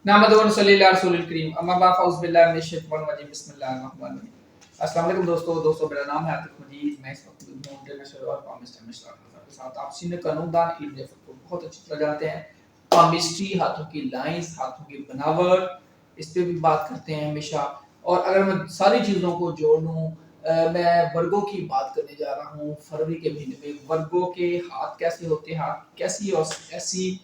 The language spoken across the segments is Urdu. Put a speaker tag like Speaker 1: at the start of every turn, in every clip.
Speaker 1: نحمدہ و نصلی علی رسول الکریم اما بعد فاعوذ باللہ من الشیطان الرجیم بسم اللہ الرحمن الرحیم. السلام علیکم دوستو میرا نام ہے عاطف مجید. میں اس وقت ہوں انٹرنیشنل اور پامسٹر کے ساتھ. آپ سینئر قانون دان علم فقہ کو بہت اچھی طرح جانتے ہیں. پامسٹری، ہاتھوں کی لائنز، ہاتھوں کی بناوٹ، اس پہ بھی بات کرتے ہیں ہمیشہ. اور اگر میں ساری چیزوں کو جوڑ لوں، میں ورگوں کی بات کرنے جا رہا ہوں. فروری کے مہینے میں ورگوں کے ہاتھ کیسے ہوتے ہیں، ہاتھ کیسی اور ایسی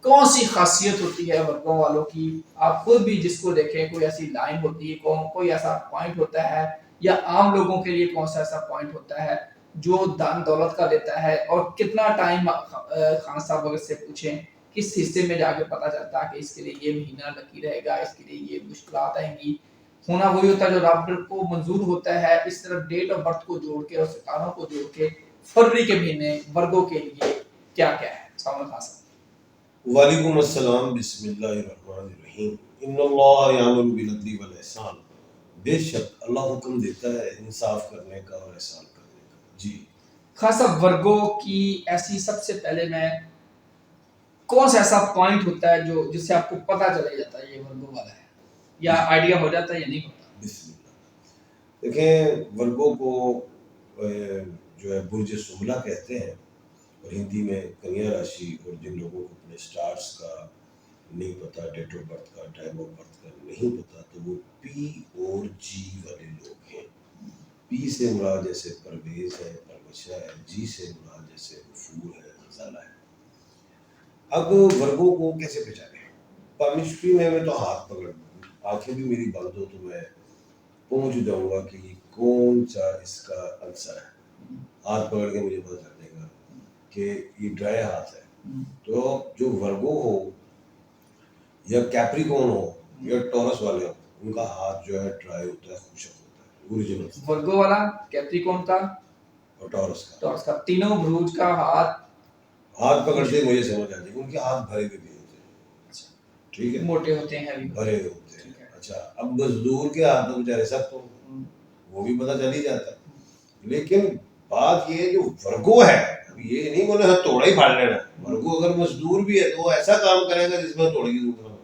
Speaker 1: کون سی خاصیت ہوتی ہے ورگوں والوں کی. آپ خود بھی جس کو دیکھیں کوئی ایسی لائن ہوتی ہے، کوئی ایسا پوائنٹ ہوتا ہے، یا عام لوگوں کے لیے کون سا ایسا پوائنٹ ہوتا ہے جو دان دولت کا دیتا ہے. اور کتنا ٹائم خان صاحب اگر سے پوچھیں کس حصے میں جا کے پتہ چلتا ہے کہ اس کے لیے یہ مہینہ لکی رہے گا، اس کے لیے یہ مشکلات آئیں گی. ہونا وہی ہوتا ہے جو رب کو منظور ہوتا ہے. اس طرح ڈیٹ آف برتھ کو جوڑ کے اور ستاروں کو جوڑ کے فروری کے مہینے ورگوں کے لیے کیا کیا ہے. السلام علیکم خان صاحب.
Speaker 2: وعلیکم السلام. بسم اللہ الرحمن الرحیم. ان اللہ یامر بالعدل والاحسان. بے شک اللہ حکم دیتا ہے انصاف کرنے کا اور احسان کرنے کا. جی
Speaker 1: خاص ورگوں کی ایسی سب سے پہلے میں کون سا ایسا پوائنٹ ہوتا ہے جو جس سے آپ کو پتہ چلے جاتا ہے یہ ورگوں والا ہے، یا آئیڈیا ہو جاتا ہے یا نہیں ہوتا؟
Speaker 2: بسم اللہ. دیکھیں ورگوں کو جو ہے برج سملہ کہتے ہیں، اور ہندی میں کنیا راشی. اور جن لوگوں کو اپنے سٹارز کا نہیں پتا، ڈیٹ آف برتھ کا، ٹائم آف برتھ کا نہیں پتا، تو وہ پی اور جی والے لوگ ہیں. پی سے مراد جیسے پرویز ہے، پروشہ ہے. جی سے مراد جیسے غفور ہے، غزالہ ہے. اب ورگوں کو کیسے پہچانے؟ پامسٹری میں تو ہاتھ پکڑ، آنکھیں بھی میری بند ہو تو میں پہنچ جاؤں گا کہ یہ کون سا اس کا آنسر ہے. ہاتھ پکڑ کے مجھے پتہ چل جائے گا کہ یہ ڈرائی ہاتھ ہے. تو جو ورگو ہو یا کیپریکون ہو یا ٹورس والے ہو، ان کا ہاتھ جو ہے ڈرائی ہوتا ہے، خشک ہوتا ہے. اوریجنل
Speaker 1: ورگو والا، کیپریکون کا
Speaker 2: اور ٹورس
Speaker 1: کا تینوں بروج کا
Speaker 2: ہاتھ پکڑتے مجھے سمجھ آ جائے. ان کے ہاتھ بھرے ہوئے بھی ہوتے ہیں. ٹھیک ہے،
Speaker 1: موٹے ہوتے ہیں،
Speaker 2: بھرے ہوئے ہوتے ہیں. اچھا، اب مزدور کے ہاتھ تو بیچارے سخت ہوں، وہ بھی پتہ چل ہی جاتا ہے. لیکن بات یہ جو ورگو ہے، اب یہ نہیں بولے ہاں توڑا ہی پھاڑ لینا. ورگو اگر مزدور بھی ہے تو وہ ایسا کام کرے گا جس میں توڑے کی ضرورت نہ ہو.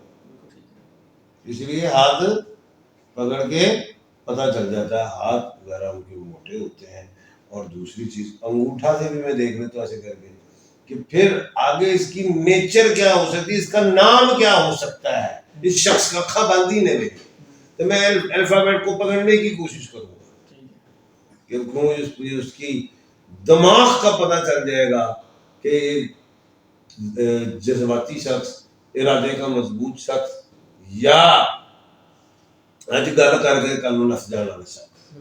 Speaker 2: اس لیے ہاتھ پکڑ کے پتہ چل جاتا ہے. ہاتھ وغیرہ ان کے موٹے ہوتے ہیں. اور دوسری چیز انگوٹھا سے بھی میں دیکھ لیتا ہوں ایسے کر کے کہ پھر آگے اس کی نیچر کیا ہو سکتی ہے، اس کا نام کیا ہو سکتا ہے. اس شخص کا خباندی نے میں تو میں الفابیٹ کو پکڑنے کی کوشش کروں گا کہ مجھے اس کی دماغ کا پتہ چل جائے گا کہ جذباتی شخص، ارادے کا مضبوط شخص، یا آج گل کر کے کل نس جانا شخص.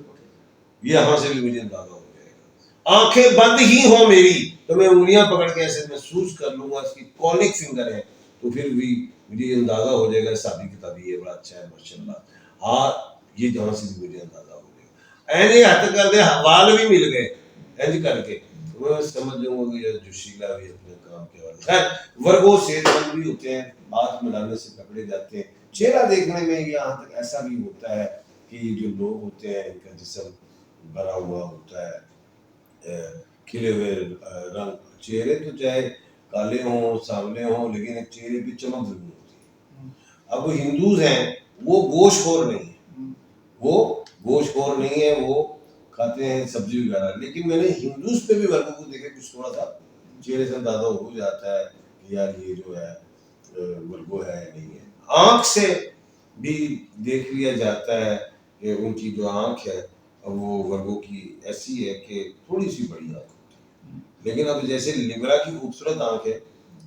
Speaker 2: یہاں سے بھی مجھے اندازہ ہو جائے گا. آنکھیں بند ہی ہوں میری تو میں انگلیاں پکڑ کے ایسے محسوس کر لوں گا اس کی کونک فنگر ہے، تو پھر بھی مجھے اندازہ ہو جائے گا سابی کتابی یہ بڑا اچھا ہے ماشاء اللہ. ہاں یہ جہاں سے بھی مجھے اندازہ ہو جائے گا. این ہاتھ کر دے حوال بھی مل گئے اینج کر کے میں سمجھ جاؤں گا کہ جو شیلا بھی اپنے کام کے والے. خیر ورگو صحت مند بھی ہوتے ہیں، ہاتھ ملانے سے پکڑے جاتے ہیں. چہرہ دیکھنے میں یہاں تک ایسا بھی ہوتا ہے کہ جو لوگ ہوتے ہیں ان کا جسم بھرا ہوا ہوتا ہے، کھلے ہوئے رنگ. چہرے تو چاہے کالے ہوں سانولے ہوں، لیکن ایک چہرے پہ چمک ضرور ہوتی ہے. اب ہندوز ہیں وہ گوشت خور نہیں ہے، وہ گوشت خور نہیں ہے، وہ کھاتے ہیں سبزی وغیرہ. لیکن میں نے ہندوز پہ بھی ورگوں کو دیکھے کچھ تھوڑا سا چہرے سے اندازہ ہو جاتا ہے کہ یار یہ جو ہے ورگو ہے نہیں ہے. آنکھ سے بھی دیکھ لیا جاتا ہے کہ ان کی جو آنکھ ہے وہ ورگو کی ایسی ہے کہ تھوڑی سی بڑی آنکھ ہوتی ہے. لیکن اب جیسے لیبرا کی خوبصورت آنکھ ہے،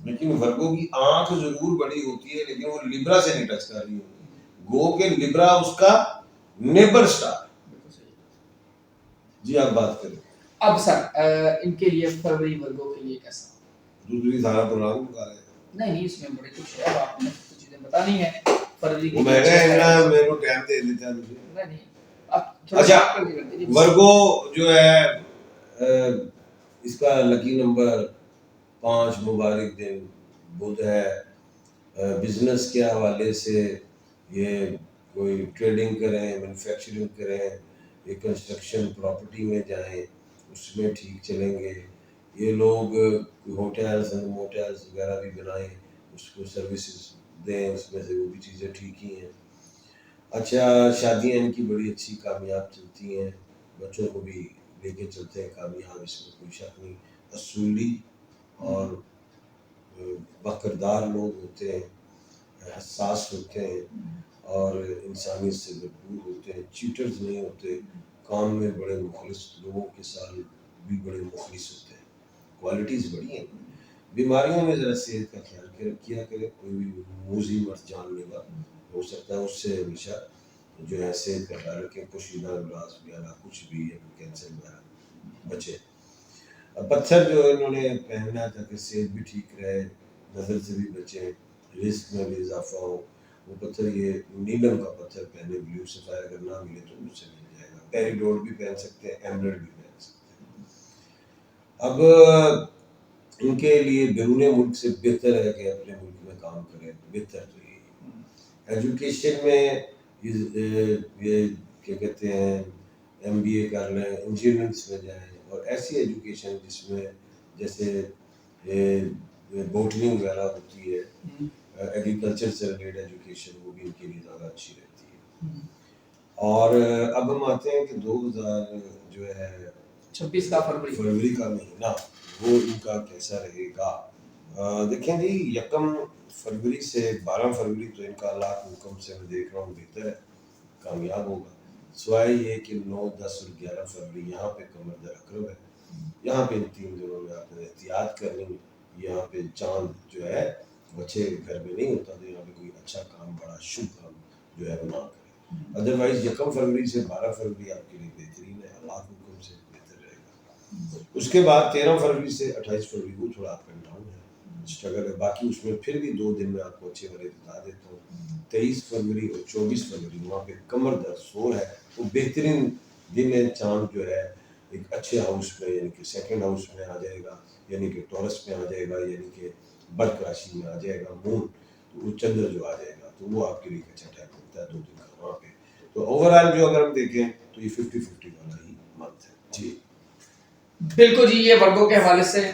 Speaker 2: لیکن ورگو کی آنکھ ضرور بڑی ہوتی ہے لیکن وہ لیبرا سے نہیں ٹچ کر رہی ہوتی. گو کہ لیبرا اس کا نیبر سٹار. جی آپ بات کریں.
Speaker 1: اب سر ان کے لیے فروری ورگوں کے لیے کیسا؟
Speaker 2: دوسری سارا پروگرام بتا رہے ہیں.
Speaker 1: نہیں اس میں بڑے کچھ ہے، آپ نے کچھ چیزیں بتانی ہے فروری کی.
Speaker 2: میں نے میرے کو ٹائم دے دیتا ہے مجھے.
Speaker 1: نہیں
Speaker 2: اچھا ورگو جو ہے اس کا لکی نمبر 5 مبارک دن بدھ ہے. بزنس کے حوالے سے یہ کوئی ٹریڈنگ کریں، مینوفیکچرنگ کریں، یہ کنسٹرکشن پراپرٹی میں جائیں اس میں ٹھیک چلیں گے. یہ لوگ ہوٹلز موٹلز وغیرہ بھی بنائیں، اس کو سروسز دیں اس میں سے وہ بھی چیزیں ٹھیک ہی ہیں. اچھا شادیاں ان کی بڑی اچھی کامیاب چلتی ہیں, بچوں کو بھی لے کے چلتے ہیں کامیاب, اس میں کوئی شک نہیں. اصولی اور وقردار لوگ ہوتے ہیں, حساس ہوتے ہیں اور انسانیت سے بھرپور ہوتے ہیں, چیٹرز نہیں ہوتے, کام میں بڑے مخلص, لوگوں کے ساتھ بھی بڑے مخلص ہوتے ہیں, کوالٹیز بڑی ہیں. بیماریوں میں ذرا صحت کا خیال کیا کرے, کوئی بھی موذی مت جان لے گا, ہو سکتا ہے اس سے ہمیشہ جو ہے صحت کا خیال رکھیں, کشیدہ امراض وغیرہ کچھ بھی ہے, کینسر وغیرہ بچے. پتھر جو انہوں نے پہننا ہے تاکہ صحت بھی ٹھیک رہے, نظر سے بھی بچیں, رزق میں بھی اضافہ ہو, وہ پتھر یہ نیلم کا پتھر پہنے, بلیو سفائر اگر نہ ملے تو مجھ سے مل جائے گا. پیریڈور بھی پہن سکتے ہیں, ایمرلڈ بھی پہن سکتے ہیں. اب ان کے لیے بیرون ملک سے بہتر ہے کہ اپنے ملک میں کام کریں, بہتر تو یہ. ایجوکیشن میں یہ کیا کہتے ہیں MBA کر لیں, انجینئرنگس میں جائیں, اور ایسی ایجوکیشن جس میں جیسے بوٹنی وغیرہ ہوتی ہے, ایگریکلچر سے ریلیٹڈ ایجوکیشن, وہ بھی ان کے لیے زیادہ اچھی رہتی ہے. اور اب ہم آتے ہیں کہ 2000 جو ہے
Speaker 1: 26 کا
Speaker 2: فروری کا مہینہ, وہ ان کا کیسا رہے گا. دیکھیں جی, 1 فروری سے 12 فروری تو ان کا اللہ کے حکم سے میں دیکھ رہا ہوں بہتر ہے, کامیاب ہوگا. سوائے یہ کہ 9, 10 اور 11 فروری یہاں پہ قمر در اکرم ہے, یہاں پہ ان 3 دنوں میں آپ نے احتیاط کرنی. یہاں پہ چاند جو ہے بچے گھر میں نہیں ہوتا, تو یہاں پہ کوئی اچھا کام, بڑا شبھ کام جو ہے وہ نہ کرے. ادروائز 1 فروری سے 12 فروری آپ کے لیے بہترین ہے, اللہ کے حکم سے بہتر رہے گا. اس کے بعد 13 فروری سے 28 فروری وہ تھوڑا اپ اینڈ ڈاؤن ہے, اسٹرگل ہے. باقی اس میں پھر بھی 2 دن میں آپ کو اچھے والے بتا دیتا ہوں. 23 فروری اور 24 فروری وہاں پہ قمر در سور ہے, وہ بہترین دن ہے. چاند جو ہے ایک اچھے ہاؤس میں, یعنی کہ 2nd ہاؤس میں آ جائے گا, یعنی کہ ٹورس میں آ جائے گا, یعنی کہ برق راشی میں آ جائے گا. مون تو وہ چندر جو آ جائے گا, تو وہ آپ کے لیے اچھا ٹائم ہوتا ہے 2 دن کا وہاں پہ. تو اوور آل جو اگر ہم دیکھیں تو یہ 50-50 والا ہی منتھ ہے. جی
Speaker 1: بالکل جی. یہ ورگوں کے حوالے سے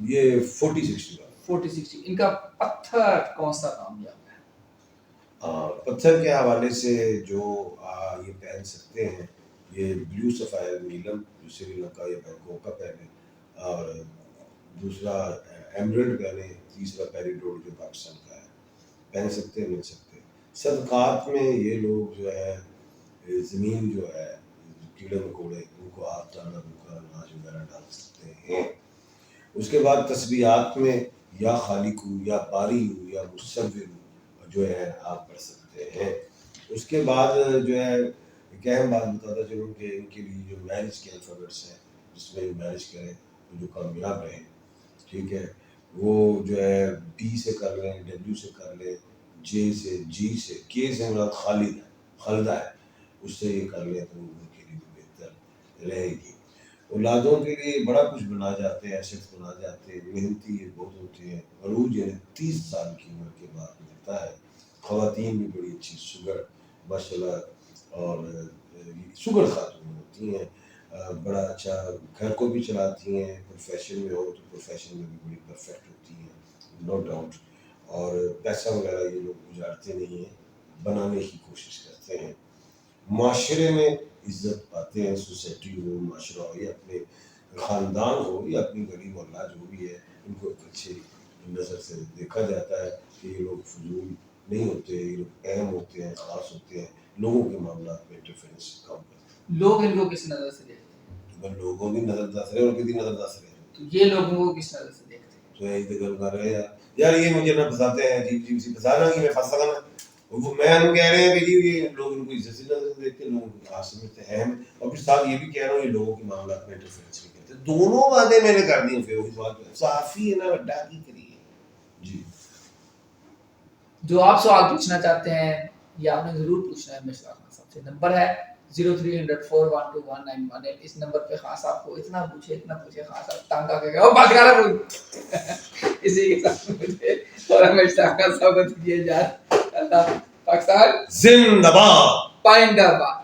Speaker 2: یہ 40-60 والا
Speaker 1: 40-60 ان کا پتھر کون سا کامیاب ہے؟
Speaker 2: پتھر کے حوالے سے جو یہ پہن سکتے ہیں, یہ بلیو سفائر نیلم جو سری لنکا یا بینکاک کا پہنے, اور دوسرا ایمرلڈ پہنے, تیسرا پیریڈور جو پاکستان کا ہے, پہن سکتے ہیں, مل سکتے ہیں. صدقات میں یہ لوگ جو ہے زمین جو ہے کیڑے مکوڑے ان کو آپ دانا بھوکا اناج وغیرہ ڈال سکتے ہیں. اس کے بعد تسبیحات میں یا خالق یا باری یا مصور جو ہے آپ پڑھ سکتے ہیں. اس کے بعد جو ہے ایک اہم بات بتاتا چلوں کہ ان کے لیے جو میرج کے الفابیٹس ہیں, جس میں میرج کریں جو کامیاب رہیں, ٹھیک ہے, وہ جو ہے B سے کر لیں, W سے کر لیں, J سے, G سے, K سے مراد خالد ہے, خالدہ ہے, اس سے یہ کر لیں تو ان کے لیے بہتر رہے گی. اولادوں کے لیے بڑا کچھ بنا جاتے ہیں, ایسٹ بنا جاتے ہیں, محنتی بہت ہوتے ہیں. عروج یعنی 30 سال کی عمر کے بعد ملتا ہے. خواتین بھی بڑی اچھی سگر ماشاء اللہ, اور سگر خاتون ہوتی ہیں, بڑا اچھا گھر کو بھی چلاتی ہیں. پروفیشن میں ہو تو پروفیشن میں بھی بڑی پرفیکٹ ہوتی ہیں, نو ڈاؤٹ. اور پیسہ وغیرہ یہ لوگ گزارتے نہیں ہیں, بنانے کی کوشش کرتے ہیں. معاشرے میں عزت پاتے ہیں, سوسائٹی ہو, معاشرہ ہو, یا اپنے خاندان ہو, یا اپنی گلی محلہ جو بھی ہے, ان کو ایک اچھی نظر سے دیکھا جاتا ہے کہ یہ لوگ فضول نہیں ہوتے, یہ لوگ اہم ہوتے ہیں, خاص ہوتے ہیں, لوگوں کے معاملات میں انٹرفیرنس کم کرتے ہیں.
Speaker 1: لوگ ان کو کس نظر سے دیکھتے ہیں؟
Speaker 2: اگر لوگوں کی نظر دس رہے اور کسی نظر دس رہے
Speaker 1: تو یہ لوگوں کو کس نظر سے دیکھتے ہیں؟
Speaker 2: تو یہی تو گل کر رہے ہیں یار, یہ مجھے نہ پھنساتے ہیں, عجیب عجیب سی پھنسانا کہ میں پھنس سکا نا. وہ میں ہم کہہ رہے ہیں کہ یہ لوگ ان کو عزت سے نظر سے دیکھتے ہیں, لوگوں کو خاص سمجھتے ہیں اہم, اور پھر ساتھ یہ بھی کہہ رہا ہوں یہ لوگوں کے معاملات میں انٹرفیرنس نہیں کرتے. دونوں باتیں میں نے کر دی, پھر وہی بات صافی ہے نا, بڑا کی کریے. جی
Speaker 1: جو آپ سوال پوچھنا چاہتے ہیں یہ آپ نے ضرور پوچھنا ہے مشرا خان صاحب سے. نمبر ہے 0300412191. اس نمبر پہ خان صاحب کو اتنا پوچھے خان صاحب تنگ آ کے بات کر رہا. اسی کے ساتھ مجھے اور مشرا خان صاحب کو دیجیے اجازت. اللہ پاکستان
Speaker 2: زندہ باد,
Speaker 1: پائندہ باد.